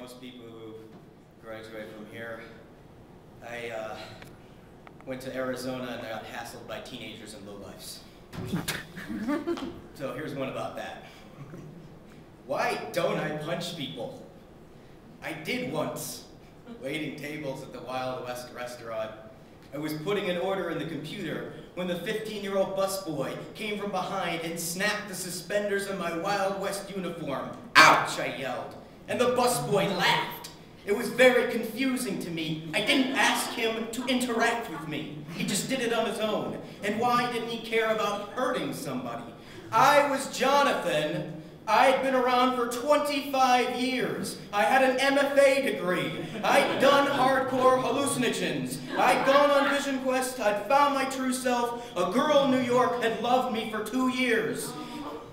most people who graduate from here. I went to Arizona and I got hassled by teenagers and lowlifes. So here's one about that. Why don't I punch people? I did once, waiting tables at the Wild West restaurant. I was putting an order in the computer when the 15-year-old busboy came from behind and snapped the suspenders of my Wild West uniform. Ouch, I yelled, and the busboy laughed. It was very confusing to me. I didn't ask him to interact with me. He just did it on his own. And why didn't he care about hurting somebody? I was Jonathan. I'd been around for 25 years. I had an MFA degree. I'd done hardcore hallucinogens. I'd gone on vision quests. I'd found my true self. A girl in New York had loved me for 2 years.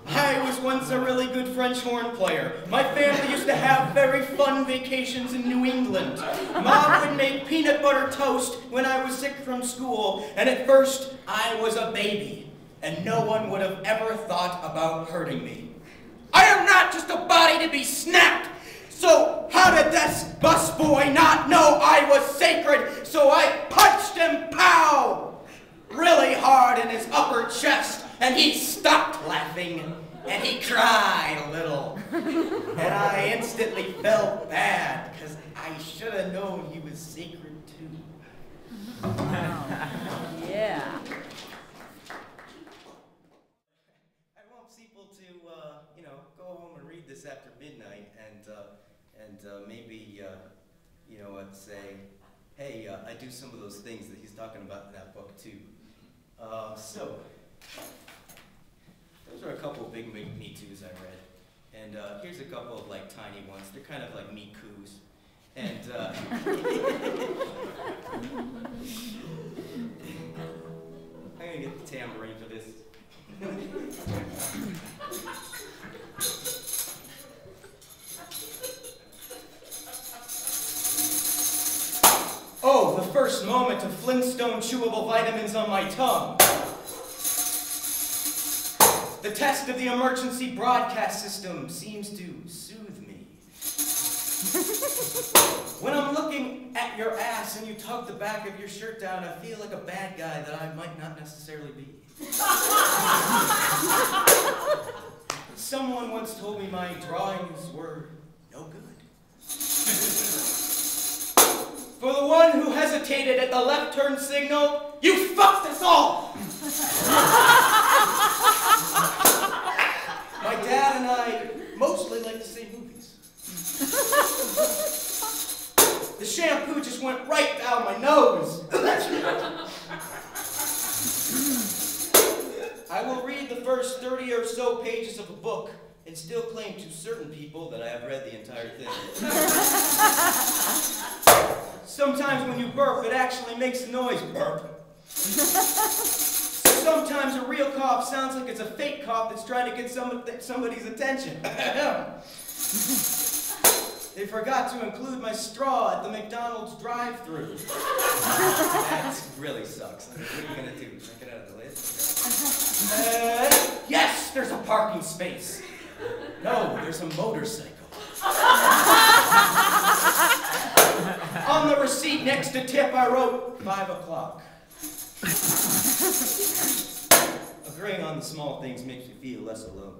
I was once a really good French horn player. My family used to have very fun vacations in New England. Mom would make peanut butter toast when I was sick from school, and at first I was a baby, and no one would have ever thought about hurting me. I am not just a body to be snapped! So how did this busboy not know I was sacred? So I punched him, pow! Really hard in his upper chest, and he stopped laughing, and he cried a little. And I instantly felt bad, because I should have known he was sacred too. Wow. Yeah. I want people to, go home and read this after midnight, and maybe, say, hey, I do some of those things that he's talking about in that book too. So, those are a couple of big Me Too's I read. And here's a couple of tiny ones. They're kind of like Me Coos. And I'm gonna get the tambourine for this. Oh, the first moment of Flintstone chewable vitamins on my tongue. The test of the emergency broadcast system seems to soothe me. When I'm looking at your ass and you tug the back of your shirt down, I feel like a bad guy that I might not necessarily be. Someone once told me my drawings were no good. For the one who hesitated at the left turn signal, you fucked us all! My dad and I mostly like to see movies. The shampoo just went right down my nose. I will read the first 30 or so pages of a book and still claim to certain people that I have read the entire thing. Sometimes when you burp, it actually makes a noise, burp. Sometimes a real cough sounds like it's a fake cough that's trying to get somebody's attention. They forgot to include my straw at the McDonald's drive-thru. That really sucks. What are you gonna do? Take it out of the list? Yes, there's a parking space. No, there's a motorcycle. On the receipt next to tip, I wrote 5 o'clock. Agreeing on the small things makes you feel less alone.